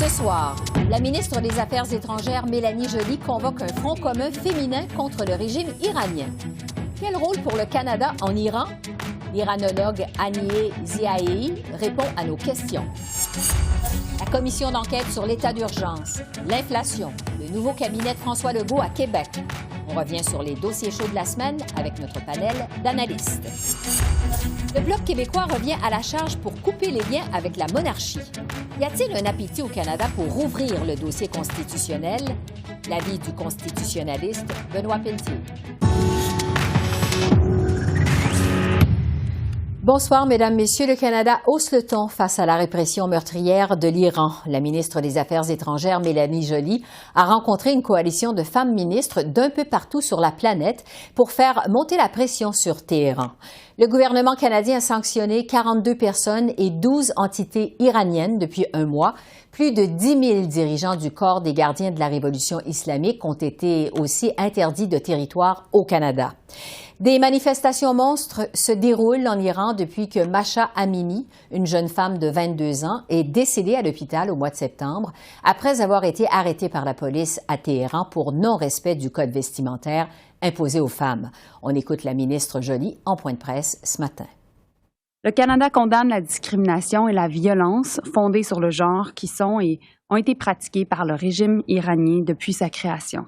Ce soir, la ministre des Affaires étrangères, Mélanie Joly, convoque un front commun féminin contre le régime iranien. Quel rôle pour le Canada en Iran? L'iranologue Haniyeh Ziaei répond à nos questions. La commission d'enquête sur l'état d'urgence, l'inflation, le nouveau cabinet de François Legault à Québec. On revient sur les dossiers chauds de la semaine avec notre panel d'analystes. Le Bloc québécois revient à la charge pour couper les liens avec la monarchie. Y a-t-il un appétit au Canada pour rouvrir le dossier constitutionnel? L'avis du constitutionnaliste Benoît Pelletier. Bonsoir, Mesdames, Messieurs. Le Canada hausse le ton face à la répression meurtrière de l'Iran. La ministre des Affaires étrangères, Mélanie Joly, a rencontré une coalition de femmes ministres d'un peu partout sur la planète pour faire monter la pression sur Téhéran. Le gouvernement canadien a sanctionné 42 personnes et 12 entités iraniennes depuis un mois. Plus de 10 000 dirigeants du corps des gardiens de la révolution islamique ont été aussi interdits de territoire au Canada. Des manifestations monstres se déroulent en Iran depuis que Mahsa Amini, une jeune femme de 22 ans, est décédée à l'hôpital au mois de septembre après avoir été arrêtée par la police à Téhéran pour non-respect du code vestimentaire imposé aux femmes. On écoute la ministre Joly en point de presse ce matin. Le Canada condamne la discrimination et la violence fondées sur le genre qui sont et ont été pratiquées par le régime iranien depuis sa création.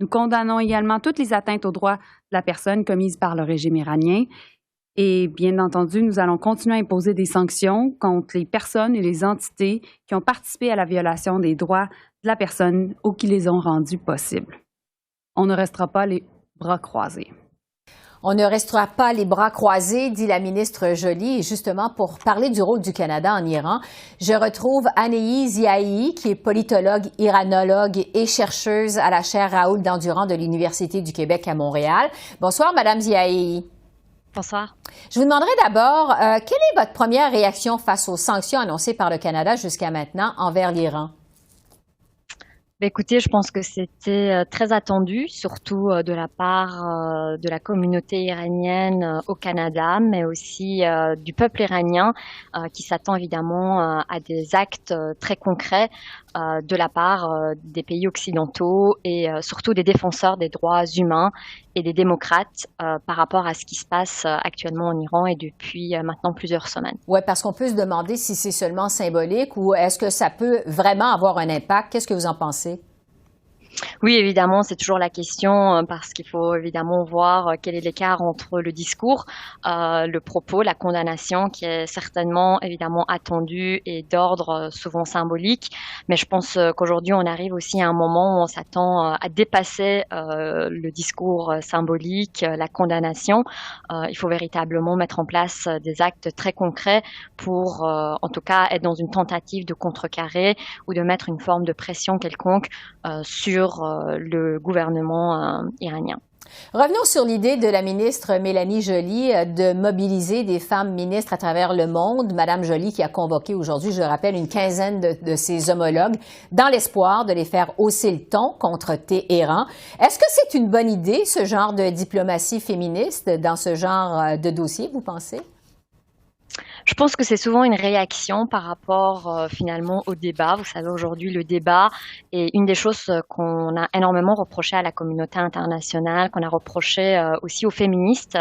Nous condamnons également toutes les atteintes aux droits de la personne commises par le régime iranien et, bien entendu, nous allons continuer à imposer des sanctions contre les personnes et les entités qui ont participé à la violation des droits de la personne ou qui les ont rendus possibles. On ne restera pas les bras croisés. On ne restera pas les bras croisés, dit la ministre Joly. Et justement, pour parler du rôle du Canada en Iran, je retrouve Haniyeh Ziaei, qui est politologue, iranologue et chercheuse à la chaire Raoul Dandurand de l'Université du Québec à Montréal. Bonsoir, Madame Ziaei. Bonsoir. Je vous demanderai d'abord, quelle est votre première réaction face aux sanctions annoncées par le Canada jusqu'à maintenant envers l'Iran? Écoutez, je pense que c'était très attendu, surtout de la part de la communauté iranienne au Canada, mais aussi du peuple iranien qui s'attend évidemment à des actes très concrets de la part des pays occidentaux et surtout des défenseurs des droits humains et des démocrates par rapport à ce qui se passe actuellement en Iran et depuis maintenant plusieurs semaines. Oui, parce qu'on peut se demander si c'est seulement symbolique ou est-ce que ça peut vraiment avoir un impact? Qu'est-ce que vous en pensez? Oui, évidemment, c'est toujours la question parce qu'il faut évidemment voir quel est l'écart entre le discours, le propos, la condamnation qui est certainement évidemment attendue et d'ordre souvent symbolique. Mais je pense qu'aujourd'hui, on arrive aussi à un moment où on s'attend à dépasser le discours symbolique, la condamnation. Il faut véritablement mettre en place des actes très concrets pour, en tout cas, être dans une tentative de contrecarrer ou de mettre une forme de pression quelconque sur le gouvernement iranien. Revenons sur l'idée de la ministre Mélanie Joly de mobiliser des femmes ministres à travers le monde. Madame Joly qui a convoqué aujourd'hui, je le rappelle, une quinzaine de ses homologues dans l'espoir de les faire hausser le ton contre Téhéran. Est-ce que c'est une bonne idée, ce genre de diplomatie féministe dans ce genre de dossier, vous pensez? Je pense que c'est souvent une réaction par rapport finalement au débat. Vous savez, aujourd'hui, le débat est une des choses qu'on a énormément reproché à la communauté internationale, qu'on a reproché aussi aux féministes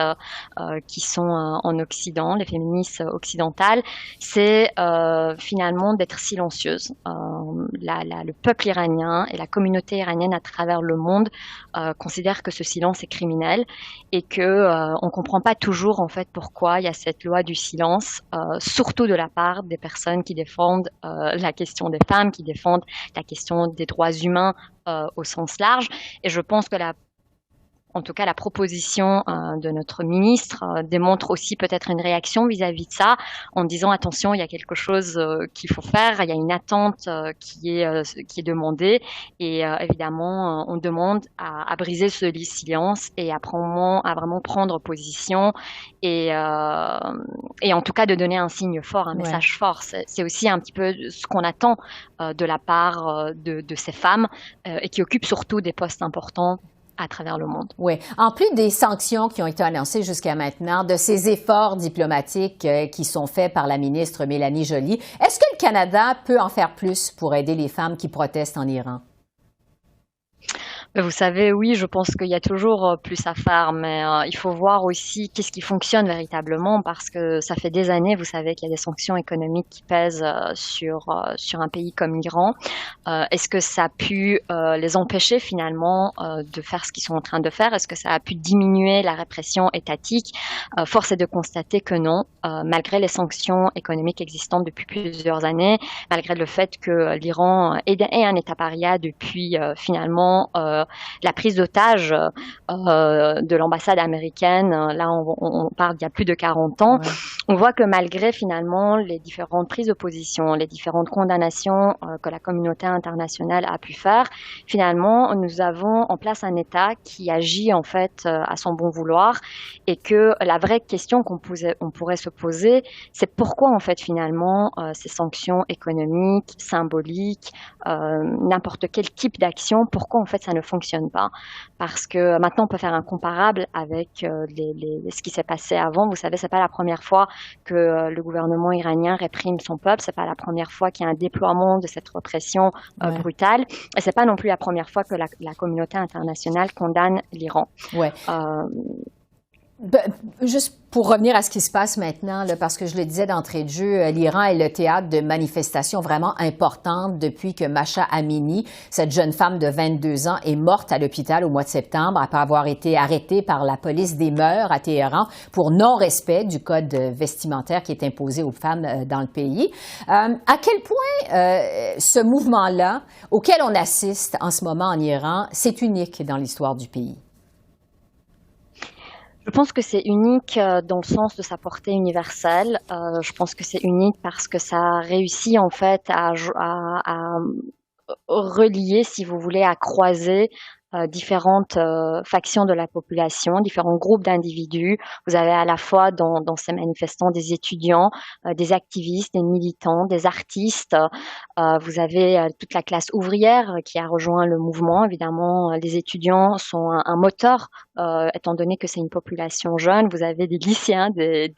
qui sont en Occident, les féministes occidentales, c'est finalement d'être silencieuse. Le peuple iranien et la communauté iranienne à travers le monde considèrent que ce silence est criminel et que on comprend pas toujours en fait pourquoi il y a cette loi du silence. Surtout de la part des personnes qui défendent la question des femmes, qui défendent la question des droits humains au sens large. Et je pense que en tout cas, la proposition de notre ministre démontre aussi peut-être une réaction vis-à-vis de ça, en disant attention, il y a quelque chose qu'il faut faire, il y a une attente qui est demandée, et évidemment, on demande à briser ce silence et à vraiment prendre position et en tout cas de donner un signe fort, un message fort. C'est aussi un petit peu ce qu'on attend de la part de ces femmes et qui occupent surtout des postes importants à travers le monde. Oui. En plus des sanctions qui ont été annoncées jusqu'à maintenant, de ces efforts diplomatiques qui sont faits par la ministre Mélanie Joly, est-ce que le le Canada peut en faire plus pour aider les femmes qui protestent en Iran? Vous savez, oui, je pense qu'il y a toujours plus à faire, mais il faut voir aussi qu'est-ce qui fonctionne véritablement, parce que ça fait des années, vous savez, qu'il y a des sanctions économiques qui pèsent sur un pays comme l'Iran. Est-ce que ça a pu les empêcher finalement de faire ce qu'ils sont en train de faire? Est-ce que ça a pu diminuer la répression étatique? Force est de constater que non, malgré les sanctions économiques existantes depuis plusieurs années, malgré le fait que l'Iran est un État paria depuis finalement la prise d'otage de l'ambassade américaine. Là, on parle d'il y a plus de 40 ans. Ouais. On voit que malgré finalement les différentes prises de position, les différentes condamnations que la communauté internationale a pu faire, finalement, nous avons en place un État qui agit en fait à son bon vouloir, et que la vraie question qu'on pourrait se poser, c'est pourquoi en fait finalement ces sanctions économiques, symboliques, n'importe quel type d'action, pourquoi en fait ça ne fonctionne pas? Parce que maintenant on peut faire un comparable avec ce qui s'est passé avant. Vous savez, c'est pas la première fois que le gouvernement iranien réprime son peuple, c'est pas la première fois qu'il y a un déploiement de cette répression brutale, et c'est pas non plus la première fois que la communauté internationale condamne l'Iran. Ouais. Juste pour revenir à ce qui se passe maintenant, là, parce que je le disais d'entrée de jeu, l'Iran est le théâtre de manifestations vraiment importantes depuis que Mahsa Amini, cette jeune femme de 22 ans, est morte à l'hôpital au mois de septembre après avoir été arrêtée par la police des mœurs à Téhéran pour non-respect du code vestimentaire qui est imposé aux femmes dans le pays. À quel point ce mouvement-là, auquel on assiste en ce moment en Iran, c'est unique dans l'histoire du pays? Je pense que c'est unique dans le sens de sa portée universelle. Je pense que c'est unique parce que ça réussit en fait à relier, si vous voulez, à croiser différentes factions de la population, différents groupes d'individus. Vous avez à la fois dans ces manifestants des étudiants, des activistes, des militants, des artistes. Vous avez toute la classe ouvrière qui a rejoint le mouvement. Évidemment, les étudiants sont un moteur, étant donné que c'est une population jeune. Vous avez des lycéens, des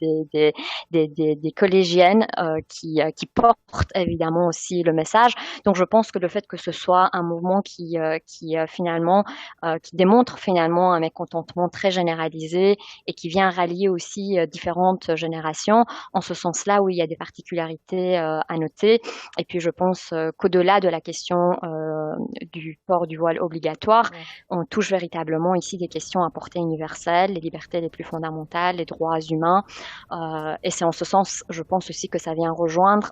collégiennes qui portent évidemment aussi le message. Donc, je pense que le fait que ce soit un mouvement qui finalement qui démontre finalement un mécontentement très généralisé et qui vient rallier aussi différentes générations. En ce sens-là, oui, il y a des particularités à noter. Et puis, je pense qu'au-delà de la question du port du voile obligatoire, on touche véritablement ici des questions à portée universelle, les libertés les plus fondamentales, les droits humains. Et c'est en ce sens, je pense aussi que ça vient rejoindre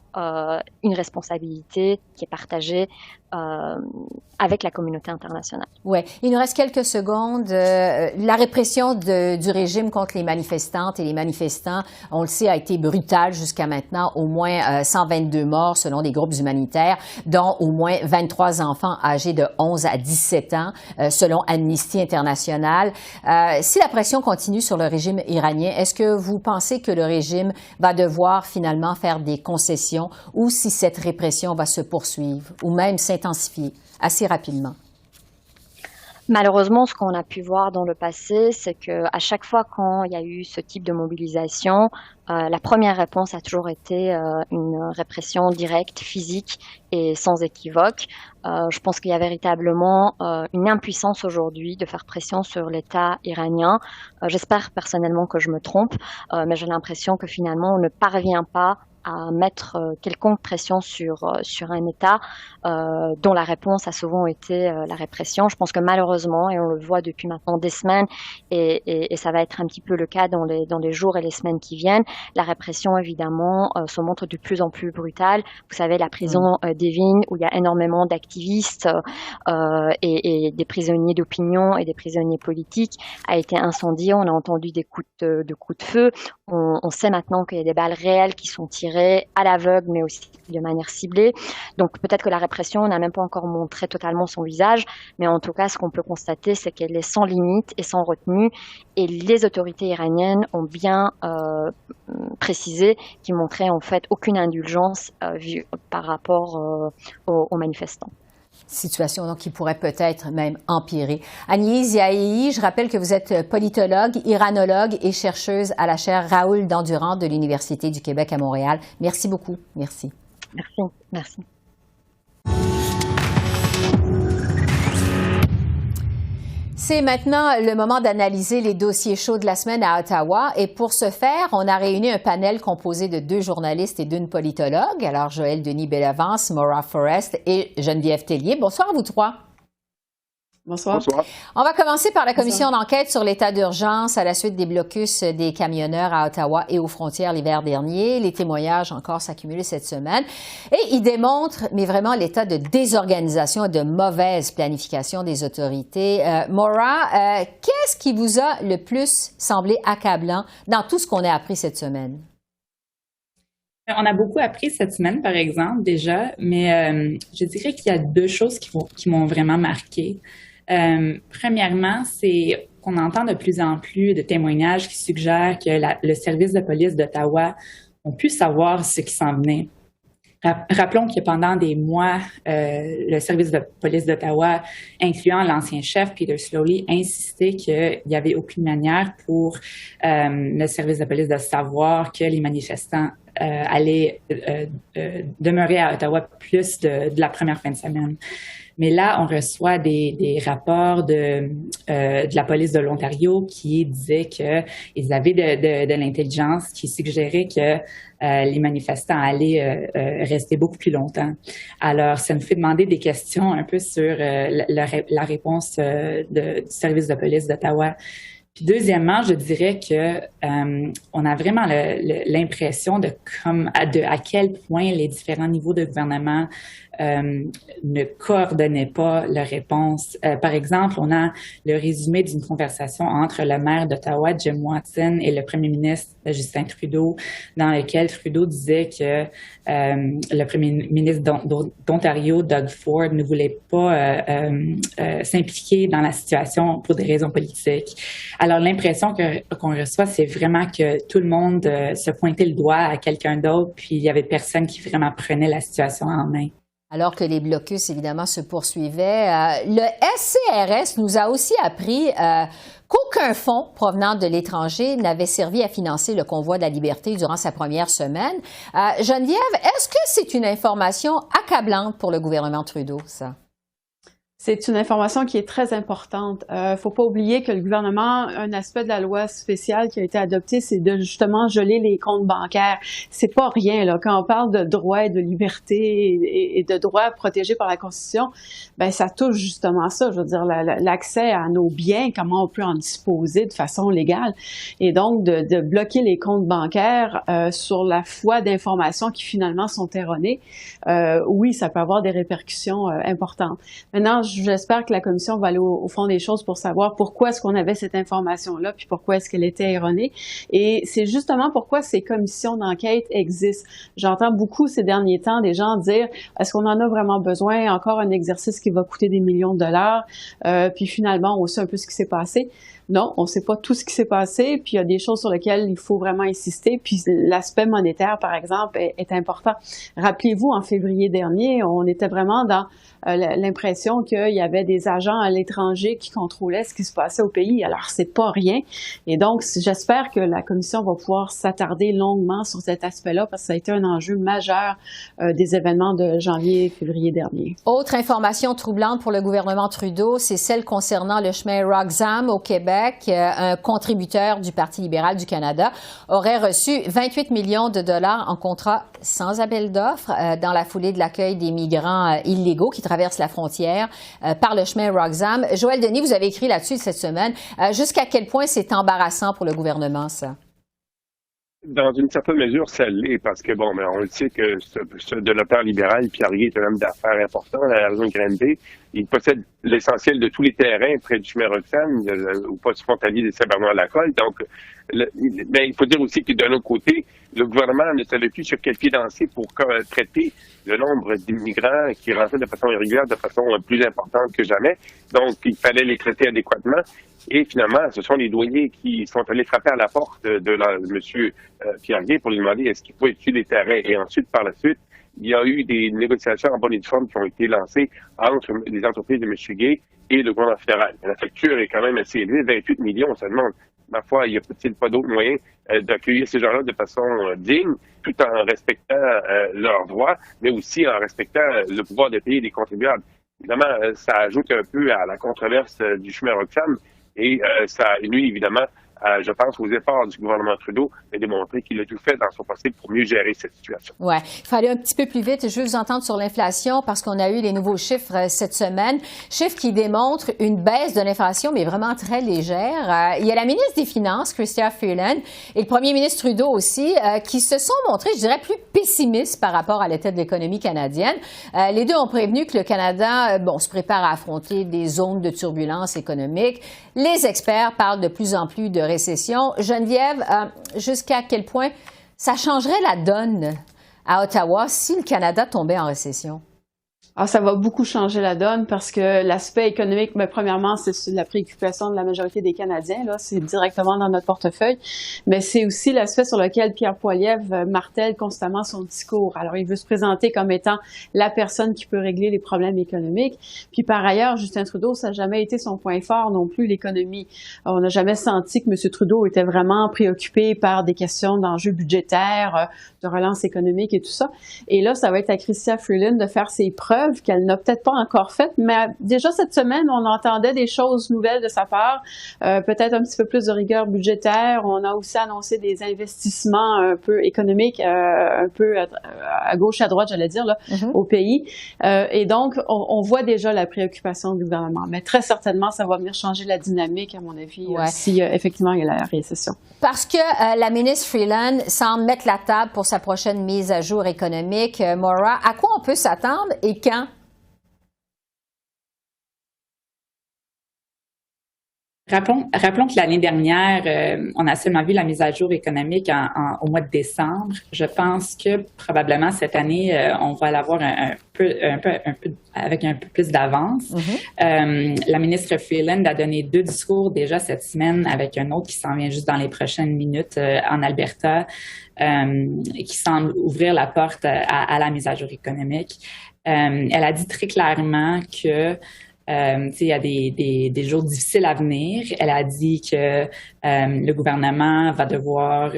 une responsabilité qui est partagée avec la communauté internationale. Oui, il nous reste quelques secondes. La répression du régime contre les manifestantes et les manifestants, on le sait, a été brutale jusqu'à maintenant. Au moins 122 morts selon des groupes humanitaires, dont au moins 23 enfants âgés de 11 à 17 ans, selon Amnesty International. Si la pression continue sur le régime iranien, est-ce que vous pensez que le régime va devoir finalement faire des concessions, ou si cette répression va se poursuivre ou même s'intensifier assez rapidement? Malheureusement, ce qu'on a pu voir dans le passé, c'est que à chaque fois quand il y a eu ce type de mobilisation, la première réponse a toujours été une répression directe, physique et sans équivoque. Je pense qu'il y a véritablement une impuissance aujourd'hui de faire pression sur l'État iranien. J'espère personnellement que je me trompe, mais j'ai l'impression que finalement on ne parvient pas à mettre quelconque pression sur un État dont la réponse a souvent été la répression. Je pense que malheureusement, et on le voit depuis maintenant des semaines, et ça va être un petit peu le cas dans les jours et les semaines qui viennent, la répression évidemment se montre de plus en plus brutale. Vous savez, la prison d'Evin, où il y a énormément d'activistes et des prisonniers d'opinion et des prisonniers politiques, a été incendiée. On a entendu des coups de feu. On sait maintenant qu'il y a des balles réelles qui sont tirées à l'aveugle, mais aussi de manière ciblée. Donc peut-être que la répression n'a même pas encore montré totalement son visage, mais en tout cas, ce qu'on peut constater, c'est qu'elle est sans limite et sans retenue. Et les autorités iraniennes ont bien précisé qu'ils montraient en fait aucune indulgence par rapport aux manifestants. Situation donc qui pourrait peut-être même empirer. Agnès Yahéhi, je rappelle que vous êtes politologue, iranologue et chercheuse à la chaire Raoul Dandurand de l'Université du Québec à Montréal. Merci beaucoup. Merci. Merci. Merci. C'est maintenant le moment d'analyser les dossiers chauds de la semaine à Ottawa. Et pour ce faire, on a réuni un panel composé de 2 journalistes et d'1 politologue. Alors, Joël Denis-Bellavance, Maura Forrest et Geneviève Tellier. Bonsoir à vous 3. Bonsoir. Bonsoir. On va commencer par la commission d'enquête sur l'état d'urgence à la suite des blocus des camionneurs à Ottawa et aux frontières l'hiver dernier. Les témoignages encore s'accumulent cette semaine. Et ils démontrent, mais vraiment, l'état de désorganisation et de mauvaise planification des autorités. Maura, qu'est-ce qui vous a le plus semblé accablant dans tout ce qu'on a appris cette semaine? On a beaucoup appris cette semaine, par exemple, déjà, mais je dirais qu'il y a 2 choses qui m'ont vraiment marqué. Premièrement, c'est qu'on entend de plus en plus de témoignages qui suggèrent que le service de police d'Ottawa ont pu savoir ce qui s'en venait. Rappelons que pendant des mois, le service de police d'Ottawa, incluant l'ancien chef Peter Slowly, insistait qu'il n'y avait aucune manière pour le service de police de savoir que les manifestants allaient demeurer à Ottawa plus de la première fin de semaine. Mais là, on reçoit des rapports de la police de l'Ontario qui disaient qu'ils avaient de l'intelligence qui suggérait que les manifestants allaient rester beaucoup plus longtemps. Alors, ça nous fait demander des questions un peu sur la réponse du service de police d'Ottawa. Puis deuxièmement, je dirais que on a vraiment l'impression à quel point les différents niveaux de gouvernement ne coordonnaient pas leur réponse. Par exemple, on a le résumé d'une conversation entre le maire d'Ottawa, Jim Watson, et le premier ministre Justin Trudeau, dans lequel Trudeau disait que le premier ministre d'Ontario, Doug Ford, ne voulait pas s'impliquer dans la situation pour des raisons politiques. Alors, l'impression qu'on reçoit, c'est vraiment que tout le monde se pointait le doigt à quelqu'un d'autre, puis il y avait personne qui vraiment prenait la situation en main. Alors que les blocus, évidemment, se poursuivaient. Le SCRS nous a aussi appris qu'aucun fonds provenant de l'étranger n'avait servi à financer le convoi de la liberté durant sa première semaine. Geneviève, est-ce que c'est une information accablante pour le gouvernement Trudeau, ça? C'est une information qui est très importante. Faut pas oublier que le gouvernement, un aspect de la loi spéciale qui a été adoptée, c'est de justement geler les comptes bancaires. C'est pas rien, là. Quand on parle de droits et de liberté et de droits protégés par la Constitution, ben ça touche justement ça. Je veux dire, l'accès à nos biens, comment on peut en disposer de façon légale. Et donc, de bloquer les comptes bancaires sur la foi d'informations qui finalement sont erronées, oui, ça peut avoir des répercussions importantes. Maintenant, j'espère que la commission va aller au fond des choses pour savoir pourquoi est-ce qu'on avait cette information-là, puis pourquoi est-ce qu'elle était erronée. Et c'est justement pourquoi ces commissions d'enquête existent. J'entends beaucoup ces derniers temps des gens dire « Est-ce qu'on en a vraiment besoin? Encore un exercice qui va coûter des millions de dollars. » Puis finalement, on sait un peu ce qui s'est passé. Non, on ne sait pas tout ce qui s'est passé, puis il y a des choses sur lesquelles il faut vraiment insister, puis l'aspect monétaire, par exemple, est important. Rappelez-vous, en février dernier, on était vraiment dans l'impression qu'il y avait des agents à l'étranger qui contrôlaient ce qui se passait au pays. Alors, c'est pas rien. Et donc, j'espère que la commission va pouvoir s'attarder longuement sur cet aspect-là, parce que ça a été un enjeu majeur des événements de janvier et février dernier. Autre information troublante pour le gouvernement Trudeau, c'est celle concernant le chemin Roxham au Québec. Un contributeur du Parti libéral du Canada aurait reçu 28 millions de dollars en contrat sans appel d'offres dans la foulée de l'accueil des migrants illégaux qui traversent la frontière par le chemin Roxham. Joël Denis, vous avez écrit là-dessus cette semaine. Jusqu'à quel point c'est embarrassant pour le gouvernement, ça? Dans une certaine mesure, ça l'est, parce que, bon, mais on le sait que ce développeur libéral, Pierre-Guy, est un homme d'affaires important à la région de Granby. Il possède l'essentiel de tous les terrains près du chemin Roxham, au poste frontalier de Saint-Bernard-la-Colle. Donc, mais il faut dire aussi que d'un autre côté, le gouvernement ne savait plus sur quel pied danser pour traiter le nombre d'immigrants qui rentraient de façon irrégulière, de façon plus importante que jamais. Donc, il fallait les traiter adéquatement. Et finalement, ce sont les douaniers qui sont allés frapper à la porte de M. Pierre-Guy pour lui demander est-ce qu'il faut étudier les terrains. Et ensuite, par la suite, il y a eu des négociations en bonne et due forme qui ont été lancées entre les entreprises de M. Gay et le gouvernement fédéral. La facture est quand même assez élevée, 28 millions, on se demande ma foi, il n'y a-t-il pas d'autre moyen d'accueillir ces gens-là de façon digne, tout en respectant leurs droits, mais aussi en respectant le pouvoir de payer des contribuables. Évidemment, ça ajoute un peu à la controverse du chemin Roxham et ça nuit évidemment, je pense, aux efforts du gouvernement Trudeau de démontrer qu'il a tout fait dans son possible pour mieux gérer cette situation. Oui, il faut aller un petit peu plus vite. Je veux vous entendre sur l'inflation parce qu'on a eu les nouveaux chiffres cette semaine. Chiffres qui démontrent une baisse de l'inflation, mais vraiment très légère. Il y a la ministre des Finances, Chrystia Freeland, et le premier ministre Trudeau aussi, qui se sont montrés, je dirais, plus pessimistes par rapport à l'état de l'économie canadienne. Les deux ont prévenu que le Canada, se prépare à affronter des zones de turbulence économique. Les experts parlent de plus en plus de récession. Geneviève, jusqu'à quel point ça changerait la donne à Ottawa si le Canada tombait en récession? Ah, ça va beaucoup changer la donne parce que l'aspect économique, premièrement, c'est la préoccupation de la majorité des Canadiens, là, c'est directement dans notre portefeuille, mais c'est aussi l'aspect sur lequel Pierre Poilievre martèle constamment son discours. Alors, il veut se présenter comme étant la personne qui peut régler les problèmes économiques. Puis par ailleurs, Justin Trudeau, ça n'a jamais été son point fort non plus, l'économie. On n'a jamais senti que M. Trudeau était vraiment préoccupé par des questions d'enjeux budgétaires, de relance économique et tout ça. Et là, ça va être à Chrystia Freeland de faire ses preuves qu'elle n'a peut-être pas encore faites, mais déjà cette semaine, on entendait des choses nouvelles de sa part, peut-être un petit peu plus de rigueur budgétaire. On a aussi annoncé des investissements un peu économiques, un peu à gauche, à droite, j'allais dire, là, au pays. Et donc, on voit déjà la préoccupation du gouvernement. Mais très certainement, ça va venir changer la dynamique, à mon avis, si effectivement il y a la récession. Parce que la ministre Freeland semble mettre la table pour sa prochaine mise à jour économique. Maura, à quoi on peut s'attendre et quand? Rappelons que l'année dernière, on a seulement vu la mise à jour économique au mois de décembre. Je pense que probablement cette année, on va l'avoir avec un peu plus d'avance. La ministre Freeland a donné 2 discours déjà cette semaine, avec un autre qui s'en vient juste dans les prochaines minutes en Alberta, qui semble ouvrir la porte à la mise à jour économique. Elle a dit très clairement que il y a des jours difficiles à venir. Elle a dit que le gouvernement va devoir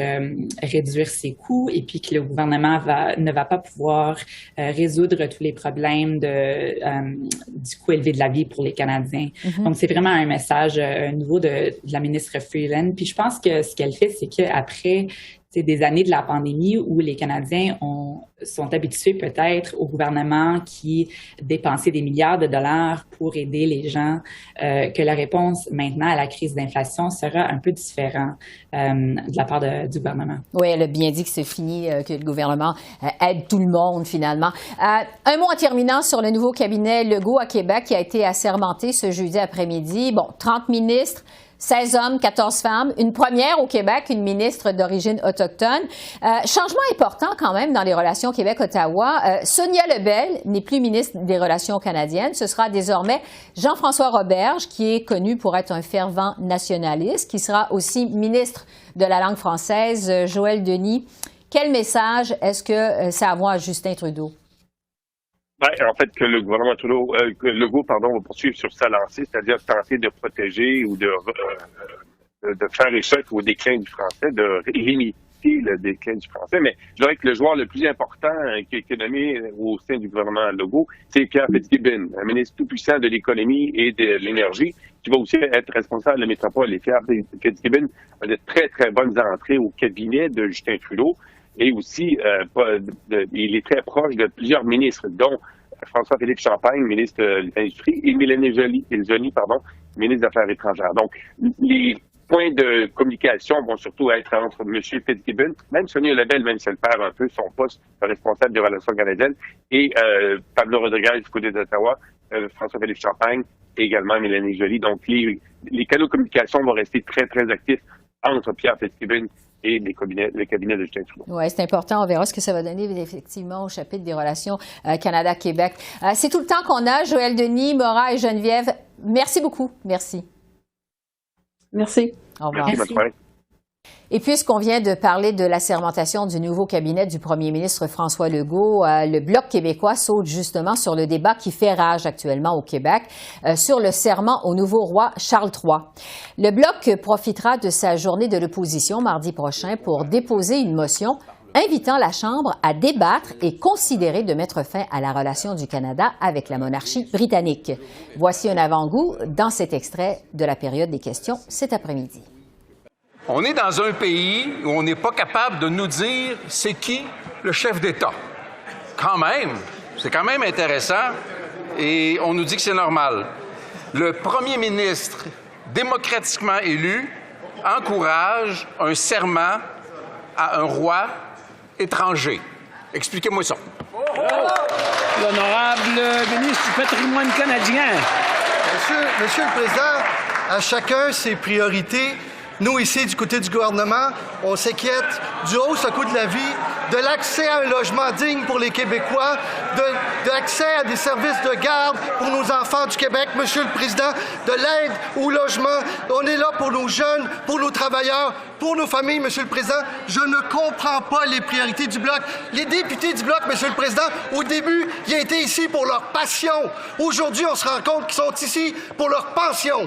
réduire ses coûts et puis que le gouvernement ne va pas pouvoir résoudre tous les problèmes du coût élevé de la vie pour les Canadiens. Donc, c'est vraiment un message nouveau de la ministre Freeland. Puis je pense que ce qu'elle fait, c'est qu'après des années de la pandémie où les Canadiens sont habitués peut-être au gouvernement qui dépensait des milliards de dollars pour aider les gens, que la réponse maintenant à la crise d'inflation sera un peu différente de la part du gouvernement. Oui, elle a bien dit que c'est fini, que le gouvernement aide tout le monde finalement. Un mot en terminant sur le nouveau cabinet Legault à Québec qui a été assermenté ce jeudi après-midi. 30 ministres, 16 hommes, 14 femmes, une première au Québec, une ministre d'origine autochtone. Changement important quand même dans les relations Québec-Ottawa. Sonia Lebel n'est plus ministre des Relations canadiennes. Ce sera désormais Jean-François Roberge, qui est connu pour être un fervent nationaliste, qui sera aussi ministre de la langue française. Joël Denis, quel message est-ce que ça envoie à Justin Trudeau? En fait, que le gouvernement Legault va poursuivre sur sa lancée, c'est-à-dire tenter de protéger ou de faire échec au déclin du français, de limiter le déclin du français. Mais je dirais que le joueur le plus important qui est nommé au sein du gouvernement Legault, c'est Pierre Fitzgibbon, un ministre tout-puissant de l'économie et de l'énergie, qui va aussi être responsable de la métropole. Et Pierre Fitzgibbon a de très, très bonnes entrées au cabinet de Justin Trudeau. Et aussi, il est très proche de plusieurs ministres, dont François-Philippe Champagne, ministre de l'Industrie, et Mélanie Joly, ministre des Affaires étrangères. Donc, les points de communication vont surtout être entre M. Fitzgibbon, même Sonia Lebel, même si elle perd un peu son poste de responsable des relations canadiennes, et Pablo Rodriguez du côté d'Ottawa, François-Philippe Champagne, et également Mélanie Joly. Donc, les canaux de communication vont rester très, très actifs entre Pierre Fitzgibbon et le cabinet de Justin Trudeau. Oui, c'est important. On verra ce que ça va donner effectivement au chapitre des relations Canada-Québec. C'est tout le temps qu'on a. Joël Denis, Maura et Geneviève, merci beaucoup. Merci. Merci. Au revoir. Merci. Et puisqu'on vient de parler de l'assermentation du nouveau cabinet du premier ministre François Legault, le Bloc québécois saute justement sur le débat qui fait rage actuellement au Québec sur le serment au nouveau roi Charles III. Le Bloc profitera de sa journée de l'opposition mardi prochain pour déposer une motion invitant la Chambre à débattre et considérer de mettre fin à la relation du Canada avec la monarchie britannique. Voici un avant-goût dans cet extrait de la période des questions cet après-midi. On est dans un pays où on n'est pas capable de nous dire c'est qui le chef d'État. Quand même, c'est quand même intéressant et on nous dit que c'est normal. Le premier ministre démocratiquement élu encourage un serment à un roi étranger. Expliquez-moi ça. L'honorable ministre du patrimoine canadien. Monsieur le Président, à chacun ses priorités. Nous, ici, du côté du gouvernement, on s'inquiète du haut coût de la vie, de l'accès à un logement digne pour les Québécois, de l'accès à des services de garde pour nos enfants du Québec, Monsieur le Président, de l'aide au logement. On est là pour nos jeunes, pour nos travailleurs, pour nos familles, Monsieur le Président. Je ne comprends pas les priorités du Bloc. Les députés du Bloc, Monsieur le Président, au début, ils étaient ici pour leur passion. Aujourd'hui, on se rend compte qu'ils sont ici pour leur pension.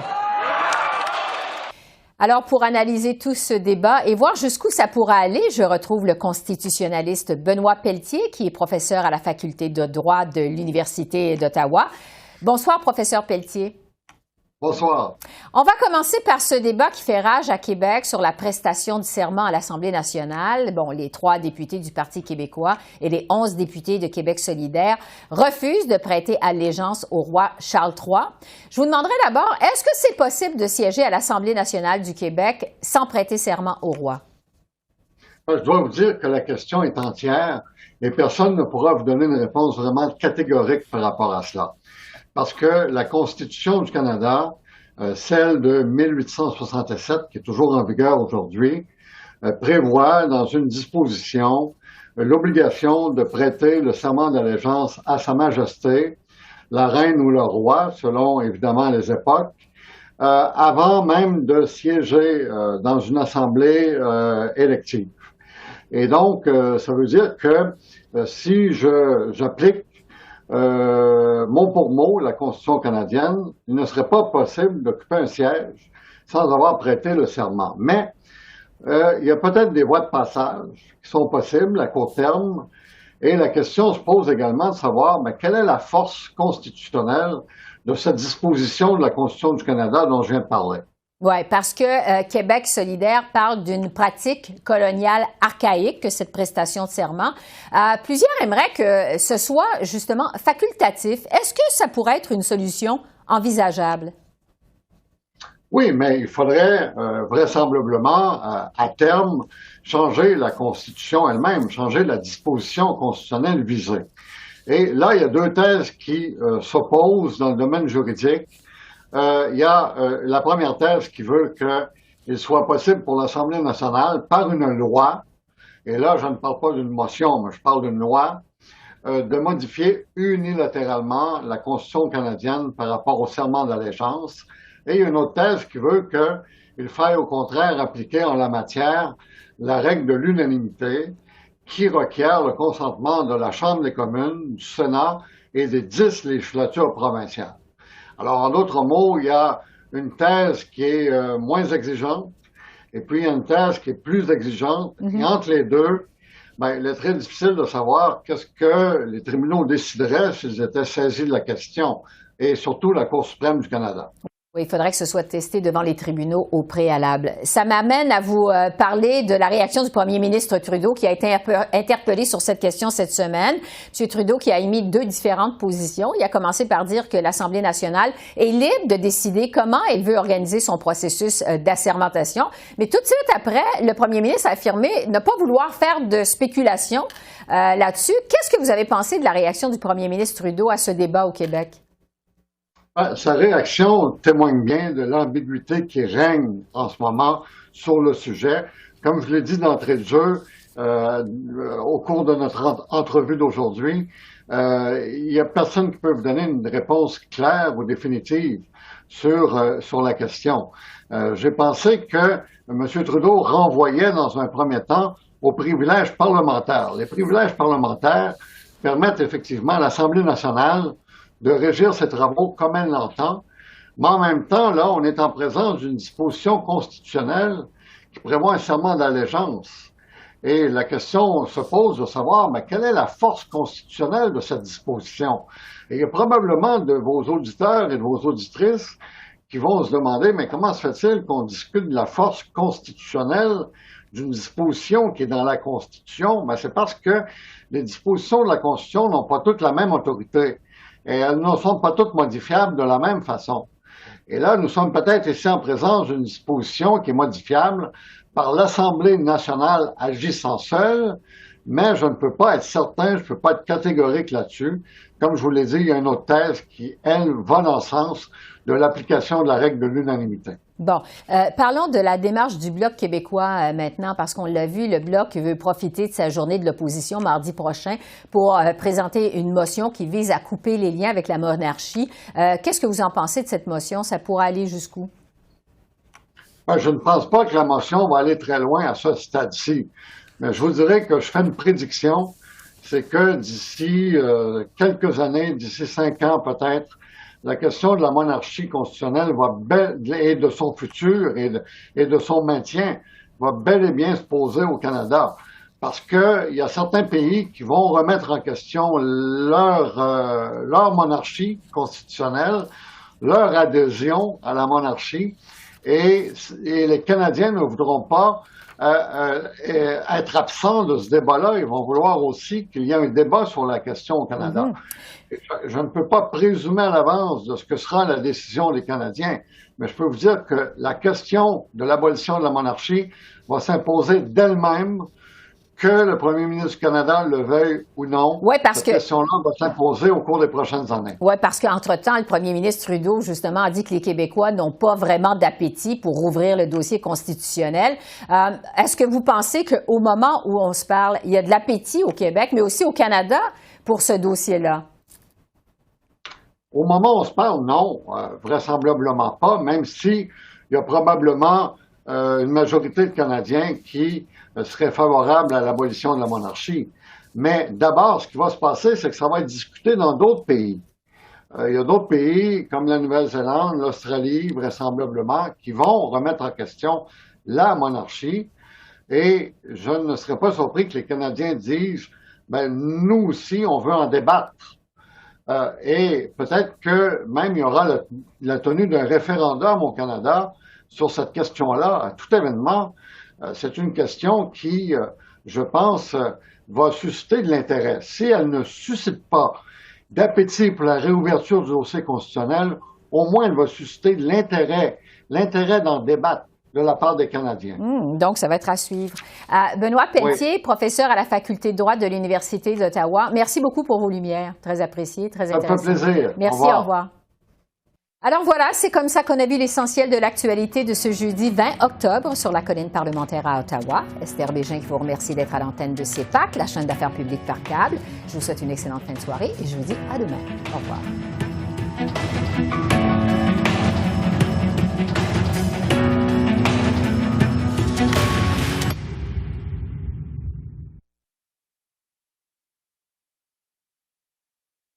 Alors, pour analyser tout ce débat et voir jusqu'où ça pourra aller, je retrouve le constitutionnaliste Benoît Pelletier, qui est professeur à la Faculté de droit de l'Université d'Ottawa. Bonsoir, professeur Pelletier. Bonsoir. On va commencer par ce débat qui fait rage à Québec sur la prestation du serment à l'Assemblée nationale. Bon, les 3 députés du Parti québécois et les 11 députés de Québec solidaire refusent de prêter allégeance au roi Charles III. Je vous demanderai d'abord, est-ce que c'est possible de siéger à l'Assemblée nationale du Québec sans prêter serment au roi? Je dois vous dire que la question est entière et personne ne pourra vous donner une réponse vraiment catégorique par rapport à cela. Parce que la Constitution du Canada, celle de 1867, qui est toujours en vigueur aujourd'hui, prévoit dans une disposition l'obligation de prêter le serment d'allégeance à Sa Majesté, la reine ou le roi, selon évidemment les époques, avant même de siéger dans une assemblée élective. Et donc, ça veut dire que si j'applique mot pour mot la Constitution canadienne, il ne serait pas possible d'occuper un siège sans avoir prêté le serment. Mais il y a peut-être des voies de passage qui sont possibles à court terme, et la question se pose également de savoir quelle est la force constitutionnelle de cette disposition de la Constitution du Canada dont je viens de parler. Oui, parce que Québec solidaire parle d'une pratique coloniale archaïque, que cette prestation de serment. Plusieurs aimeraient que ce soit justement facultatif. Est-ce que ça pourrait être une solution envisageable? Oui, mais il faudrait vraisemblablement, à terme, changer la Constitution elle-même, changer la disposition constitutionnelle visée. Et là, il y a 2 thèses qui s'opposent dans le domaine juridique. Il y a la première thèse qui veut qu'il soit possible pour l'Assemblée nationale, par une loi, et là je ne parle pas d'une motion, mais je parle d'une loi, de modifier unilatéralement la Constitution canadienne par rapport au serment d'allégeance. Et il y a une autre thèse qui veut qu'il faille au contraire appliquer en la matière la règle de l'unanimité qui requiert le consentement de la Chambre des communes, du Sénat et des 10 législatures provinciales. Alors, en d'autres mots, il y a une thèse qui est moins exigeante, et puis il y a une thèse qui est plus exigeante. Et entre les deux, il est très difficile de savoir qu'est-ce que les tribunaux décideraient s'ils étaient saisis de la question, et surtout la Cour suprême du Canada. Oui, il faudrait que ce soit testé devant les tribunaux au préalable. Ça m'amène à vous parler de la réaction du premier ministre Trudeau qui a été interpellé sur cette question cette semaine. M. Trudeau qui a émis 2 différentes positions. Il a commencé par dire que l'Assemblée nationale est libre de décider comment elle veut organiser son processus d'assermentation. Mais tout de suite après, le premier ministre a affirmé ne pas vouloir faire de spéculation là-dessus. Qu'est-ce que vous avez pensé de la réaction du premier ministre Trudeau à ce débat au Québec? Sa réaction témoigne bien de l'ambiguïté qui règne en ce moment sur le sujet. Comme je l'ai dit d'entrée de jeu, au cours de notre entrevue d'aujourd'hui, il n'y a personne qui peut vous donner une réponse claire ou définitive sur la question. J'ai pensé que M. Trudeau renvoyait dans un premier temps aux privilèges parlementaires. Les privilèges parlementaires permettent effectivement à l'Assemblée nationale de régir ses travaux comme elle l'entend, mais en même temps, là, on est en présence d'une disposition constitutionnelle qui prévoit un serment d'allégeance. Et la question se pose de savoir, mais quelle est la force constitutionnelle de cette disposition? Et il y a probablement de vos auditeurs et de vos auditrices qui vont se demander, mais comment se fait-il qu'on discute de la force constitutionnelle d'une disposition qui est dans la Constitution? Ben, c'est parce que les dispositions de la Constitution n'ont pas toutes la même autorité et elles ne sont pas toutes modifiables de la même façon. Et là, nous sommes peut-être ici en présence d'une disposition qui est modifiable par l'Assemblée nationale agissant seule, mais je ne peux pas être certain, je ne peux pas être catégorique là-dessus. Comme je vous l'ai dit, il y a une autre thèse qui, elle, va dans le sens de l'application de la règle de l'unanimité. Bon, parlons de la démarche du Bloc québécois maintenant, parce qu'on l'a vu, le Bloc veut profiter de sa journée de l'opposition mardi prochain pour présenter une motion qui vise à couper les liens avec la monarchie. Qu'est-ce que vous en pensez de cette motion? Ça pourrait aller jusqu'où? Ben, je ne pense pas que la motion va aller très loin à ce stade-ci. Mais je vous dirais que je fais une prédiction, c'est que d'ici quelques années, d'ici 5 ans peut-être, la question de la monarchie constitutionnelle et de son futur et de son maintien va bel et bien se poser au Canada. Parce que il y a certains pays qui vont remettre en question leur monarchie constitutionnelle, leur adhésion à la monarchie, et les Canadiens ne voudront pas être absents de ce débat-là. Ils vont vouloir aussi qu'il y ait un débat sur la question au Canada. Je ne peux pas présumer à l'avance de ce que sera la décision des Canadiens, mais je peux vous dire que la question de l'abolition de la monarchie va s'imposer d'elle-même, que le premier ministre du Canada le veuille ou non. Oui, parce cette question-là va s'imposer au cours des prochaines années. Oui, parce qu'entre-temps, le premier ministre Trudeau, justement, a dit que les Québécois n'ont pas vraiment d'appétit pour rouvrir le dossier constitutionnel. Est-ce que vous pensez qu'au moment où on se parle, il y a de l'appétit au Québec, mais aussi au Canada pour ce dossier-là? Au moment où on se parle, non, vraisemblablement pas, même si il y a probablement une majorité de Canadiens qui serait favorable à l'abolition de la monarchie. Mais d'abord, ce qui va se passer, c'est que ça va être discuté dans d'autres pays. Il y a d'autres pays, comme la Nouvelle-Zélande, l'Australie, vraisemblablement, qui vont remettre en question la monarchie. Et je ne serais pas surpris que les Canadiens disent, ben, nous aussi, on veut en débattre. Et peut-être que même il y aura la tenue d'un référendum au Canada sur cette question-là. À tout événement, c'est une question qui, je pense, va susciter de l'intérêt. Si elle ne suscite pas d'appétit pour la réouverture du dossier constitutionnel, au moins elle va susciter de l'intérêt d'en débattre de la part des Canadiens. Donc, ça va être à suivre. Benoît Pelletier, oui, professeur à la Faculté de droit de l'Université d'Ottawa, merci beaucoup pour vos lumières. Très apprécié, très intéressant. Ça fait plaisir. Merci, au revoir. Alors voilà, c'est comme ça qu'on a vu l'essentiel de l'actualité de ce jeudi 20 octobre sur la colline parlementaire à Ottawa. Esther Bégin qui vous remercie d'être à l'antenne de CEPAC, la chaîne d'affaires publiques par câble. Je vous souhaite une excellente fin de soirée et je vous dis à demain. Au revoir.